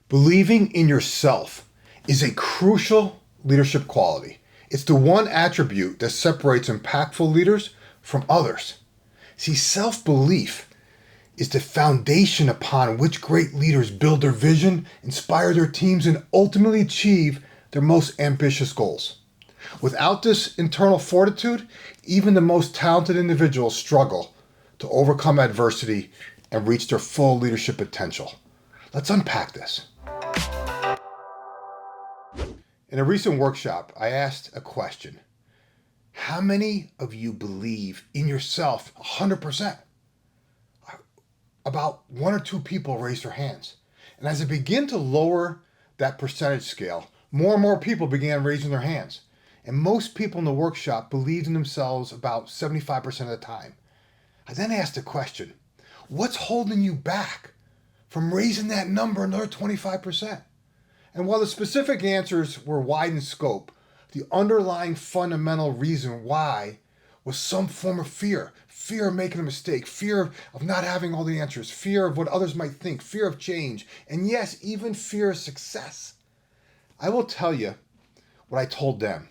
Believing in yourself is a crucial leadership quality. It's the one attribute that separates impactful leaders from others. See, self belief is the foundation upon which great leaders build their vision, inspire their teams, and ultimately achieve their most ambitious goals. Without this internal fortitude, even the most talented individuals struggle to overcome adversity and reach their full leadership potential. Let's unpack this. In a recent workshop, I asked a question. How many of you believe in yourself 100%? About one or two people raised their hands. And as I began to lower that percentage scale, more and more people began raising their hands. And most people in the workshop believed in themselves about 75% of the time. I then asked the question, what's holding you back from raising that number another 25%? And while the specific answers were wide in scope, the underlying fundamental reason why was some form of fear. Fear of making a mistake, fear of not having all the answers, fear of what others might think, fear of change, and yes, even fear of success. I will tell you what I told them.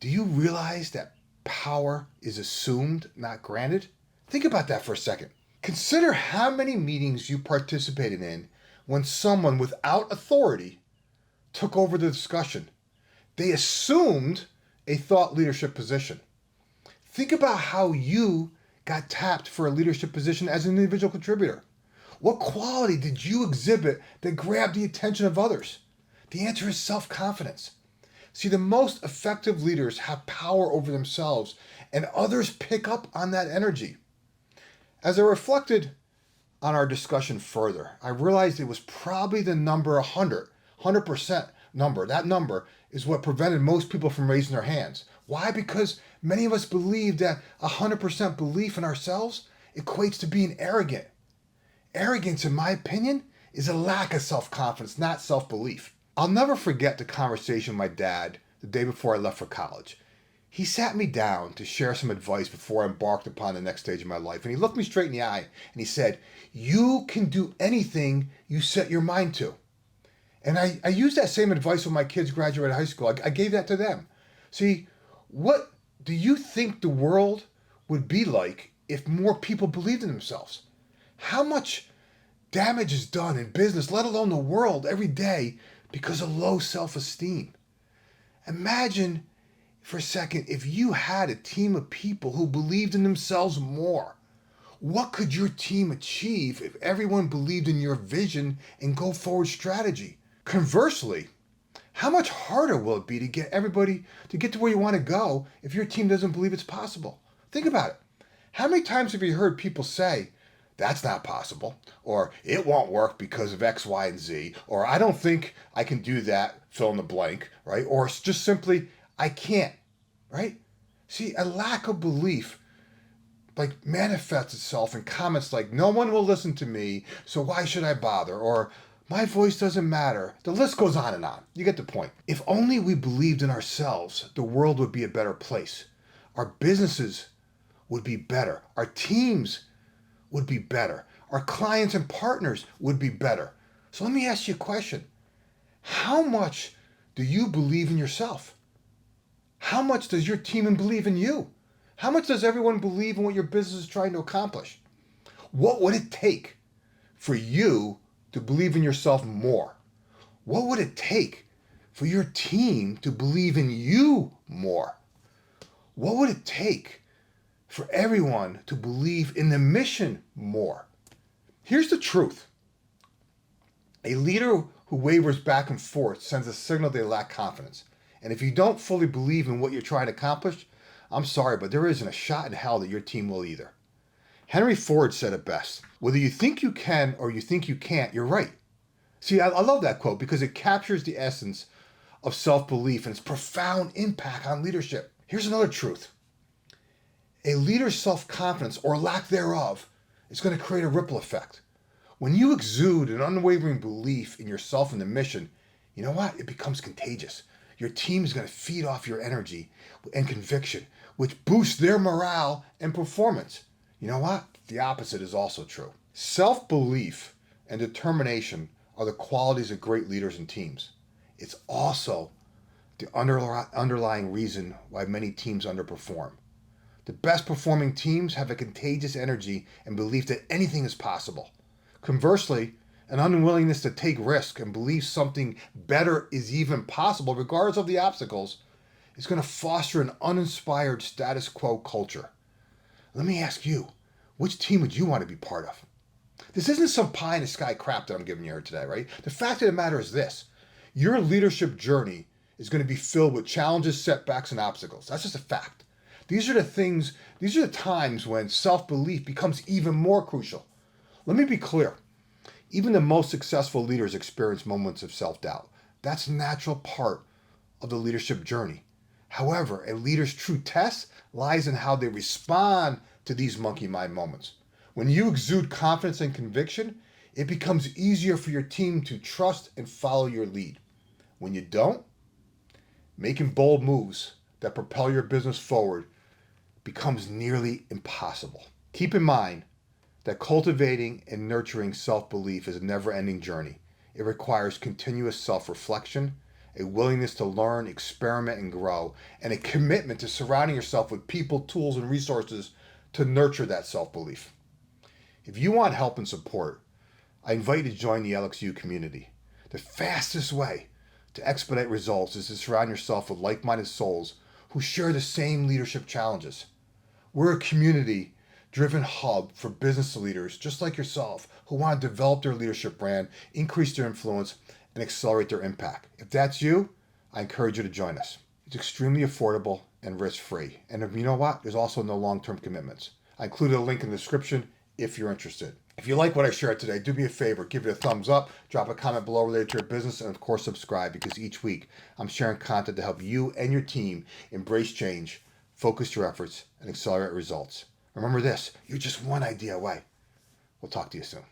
Do you realize that power is assumed, not granted? Think about that for a second. Consider how many meetings you participated in when someone without authority took over the discussion. They assumed a thought leadership position. Think about how you got tapped for a leadership position as an individual contributor. What quality did you exhibit that grabbed the attention of others? The answer is self-confidence. See, the most effective leaders have power over themselves, and others pick up on that energy. As I reflected on our discussion further, I realized it was probably the number 100% number. That number is what prevented most people from raising their hands. Why? Because many of us believe that 100% belief in ourselves equates to being arrogant. Arrogance, in my opinion, is a lack of self-confidence, not self-belief. I'll never forget the conversation with my dad the day before I left for college. He sat me down to share some advice before I embarked upon the next stage of my life. And he looked me straight in the eye and he said, "You can do anything you set your mind to." And I used that same advice when my kids graduated high school. I gave that to them. See, what do you think the world would be like if more people believed in themselves? How much damage is done in business, let alone the world, every day because of low self-esteem? Imagine for a second if you had a team of people who believed in themselves more. What could your team achieve if everyone believed in your vision and go forward strategy? Conversely, how much harder will it be to get everybody to get to where you want to go if your team doesn't believe it's possible? Think about it. How many times have you heard people say, "That's not possible," or "It won't work because of X, Y, and Z," or "I don't think I can do that, fill in the blank," right? Or it's just simply, "I can't," right? See, a lack of belief manifests itself in comments like, "No one will listen to me, so why should I bother?" Or "My voice doesn't matter." The list goes on and on. You get the point. If only we believed in ourselves, the world would be a better place. Our businesses would be better. Our teams would be better. Our clients and partners would be better. So let me ask you a question. How much do you believe in yourself? How much does your team believe in you? How much does everyone believe in what your business is trying to accomplish? What would it take for you to believe in yourself more? What would it take for your team to believe in you more? What would it take for everyone to believe in the mission more? Here's the truth. A leader who wavers back and forth sends a signal they lack confidence. And if you don't fully believe in what you're trying to accomplish, I'm sorry, but there isn't a shot in hell that your team will either. Henry Ford said it best. Whether you think you can or you think you can't, you're right. See, I love that quote because it captures the essence of self-belief and its profound impact on leadership. Here's another truth. A leader's self-confidence or lack thereof is going to create a ripple effect. When you exude an unwavering belief in yourself and the mission, you know what? It becomes contagious. Your team is going to feed off your energy and conviction, which boosts their morale and performance. You know what? The opposite is also true. Self-belief and determination are the qualities of great leaders and teams. It's also the underlying reason why many teams underperform. The best performing teams have a contagious energy and belief that anything is possible. Conversely, an unwillingness to take risk and believe something better is even possible, regardless of the obstacles, is going to foster an uninspired status quo culture. Let me ask you, which team would you want to be part of? This isn't some pie in the sky crap that I'm giving you here today, right? The fact of the matter is this: your leadership journey is going to be filled with challenges, setbacks, and obstacles. That's just a fact. These are the times when self-belief becomes even more crucial. Let me be clear. Even the most successful leaders experience moments of self-doubt. That's a natural part of the leadership journey. However, a leader's true test lies in how they respond to these monkey mind moments. When you exude confidence and conviction, it becomes easier for your team to trust and follow your lead. When you don't, making bold moves that propel your business forward becomes nearly impossible. Keep in mind that cultivating and nurturing self-belief is a never-ending journey. It requires continuous self-reflection, a willingness to learn, experiment, and grow, and a commitment to surrounding yourself with people, tools, and resources to nurture that self-belief. If you want help and support, I invite you to join the LXU community. The fastest way to expedite results is to surround yourself with like-minded souls who share the same leadership challenges. We're a community-driven hub for business leaders just like yourself who want to develop their leadership brand, increase their influence, and accelerate their impact. If that's you, I encourage you to join us. It's extremely affordable and risk-free. And if you know what? There's also no long-term commitments. I included a link in the description if you're interested. If you like what I shared today, do me a favor, give it a thumbs up, drop a comment below related to your business, and of course subscribe, because each week I'm sharing content to help you and your team embrace change, focus your efforts, and accelerate results. Remember this, you're just one idea away. We'll talk to you soon.